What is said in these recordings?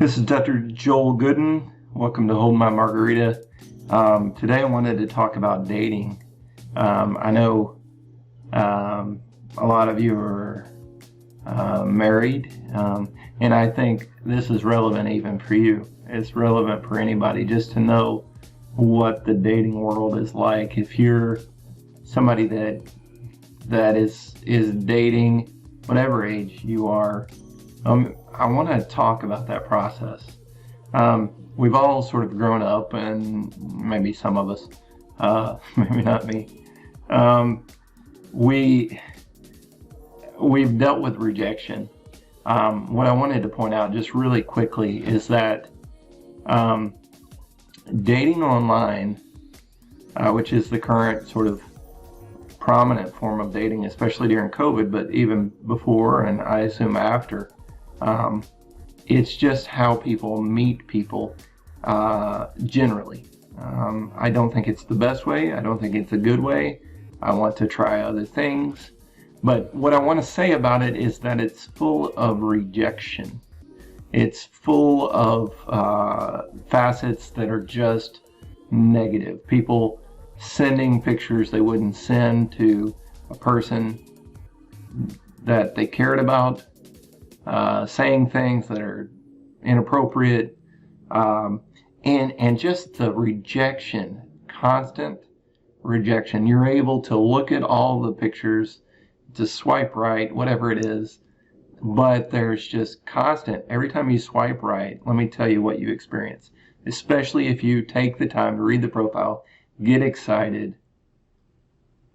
This is Dr. Joel Goodin. Welcome to Hold My Margarita. Today I wanted to talk about dating. I know a lot of you are married, and I think this is relevant even for you. It's relevant for anybody just to know what the dating world is like. If you're somebody that is dating, whatever age you are, I want to talk about that process. We've all sort of grown up, and maybe some of us, maybe not me. We've dealt with rejection. What I wanted to point out just really quickly is that dating online, which is the current sort of prominent form of dating, especially during COVID, but even before and I assume after, it's just how people meet people generally. I don't think it's the best way. I don't think it's a good way. I want to try other things. But what I want to say about it is that it's full of rejection. It's full of facets that are just negative. People sending pictures they wouldn't send to a person that they cared about, saying things that are inappropriate, and just the rejection, constant rejection. You're able to look at all the pictures, to swipe right, whatever it is, but there's just constant, every time you swipe right, let me tell you what you experience, especially if you take the time to read the profile, get excited,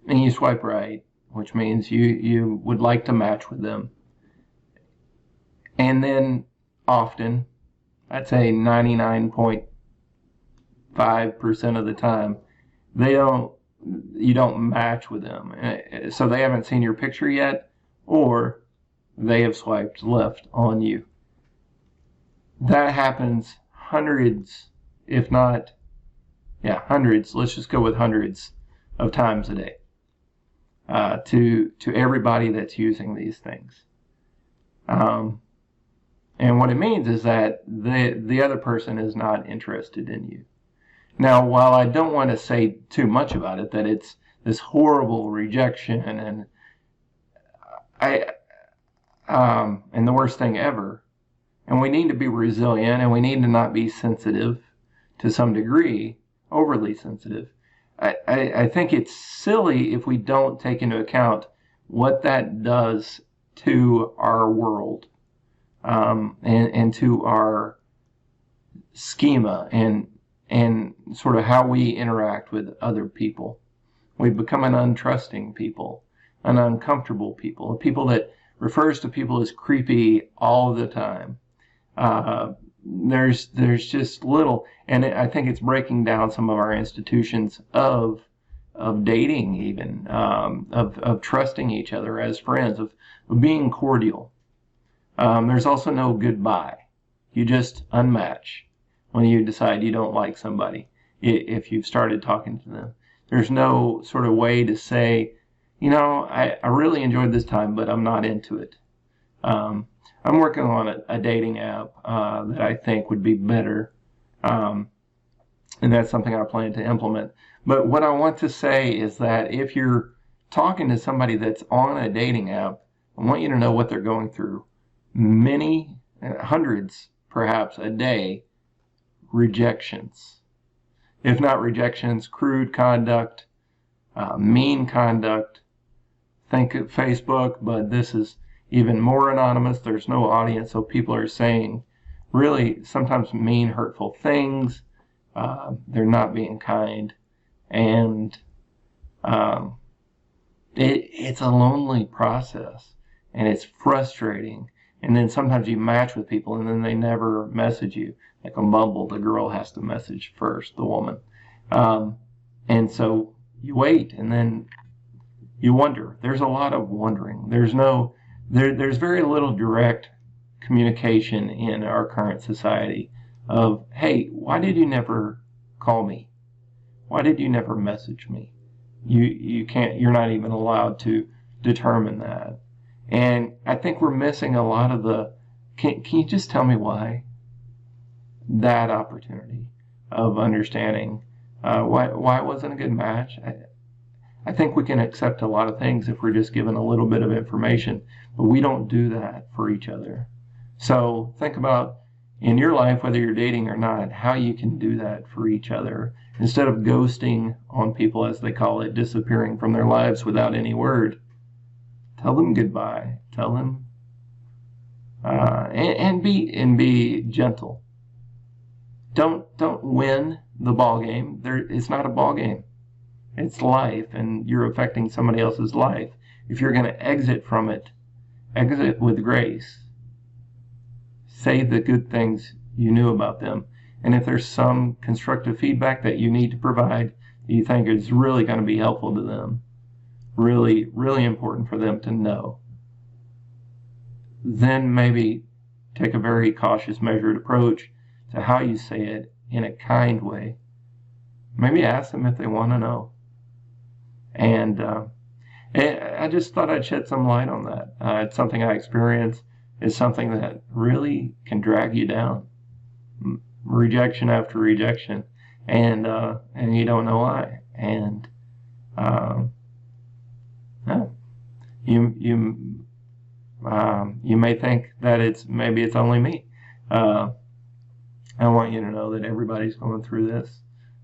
and you swipe right, which means you would like to match with them. And then often, I'd say 99.5% of the time, you don't match with them. So they haven't seen your picture yet, or they have swiped left on you. That happens hundreds, if not, hundreds, let's just go with hundreds of times a day, to everybody that's using these things. And what it means is that the other person is not interested in you. Now, while I don't want to say too much about it, that it's this horrible rejection and the worst thing ever, and we need to be resilient and we need to not be sensitive to some degree, overly sensitive. I think it's silly if we don't take into account what that does to our world. And to our schema and sort of how we interact with other people. We've become an untrusting people, an uncomfortable people, a people that refers to people as creepy all the time. There's just little, and I think it's breaking down some of our institutions of dating, even of trusting each other as friends, of being cordial. There's also no goodbye. You just unmatch when you decide you don't like somebody, if you've started talking to them. There's no sort of way to say, I really enjoyed this time, but I'm not into it. I'm working on a dating app that I think would be better, and that's something I plan to implement. But what I want to say is that if you're talking to somebody that's on a dating app, I want you to know what they're going through. Many, hundreds perhaps a day, rejections. If not rejections, crude conduct, mean conduct. Think of Facebook, but this is even more anonymous. There's no audience, so people are saying really sometimes mean, hurtful things. They're not being kind, and it's a lonely process, and it's frustrating. And then sometimes you match with people and then they never message you. Like on Bumble, the girl has to message first, the woman. And so you wait and then you wonder. There's a lot of wondering. There's very little direct communication in our current society of, hey, why did you never call me? Why did you never message me? You're not even allowed to determine that. And I think we're missing a lot of can you just tell me why? that opportunity of understanding why it wasn't a good match. I think we can accept a lot of things if we're just given a little bit of information, but we don't do that for each other. So think about in your life, whether you're dating or not, how you can do that for each other. Instead of ghosting on people, as they call it, disappearing from their lives without any word, tell them goodbye. Tell them, and be gentle. Don't win the ball game. It's not a ball game. It's life, and you're affecting somebody else's life. If you're going to exit from it, exit with grace. Say the good things you knew about them. And if there's some constructive feedback that you need to provide, you think is really going to be helpful to them, really, really important for them to know, then maybe take a very cautious, measured approach to how you say it in a kind way. Maybe ask them if they want to know. And I just thought I'd shed some light on that. It's something I experienced. It's something that really can drag you down. Rejection after rejection, and you don't know why. And you may think that maybe it's only me. I want you to know that everybody's going through this.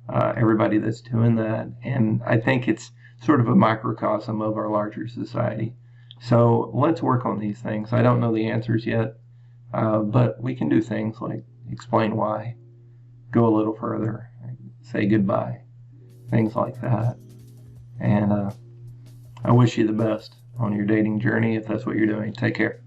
Everybody that's doing that, and I think it's sort of a microcosm of our larger society. So let's work on these things. I don't know the answers yet, but we can do things like explain why, go a little further, say goodbye, things like that. And I wish you the best on your dating journey if that's what you're doing. Take care.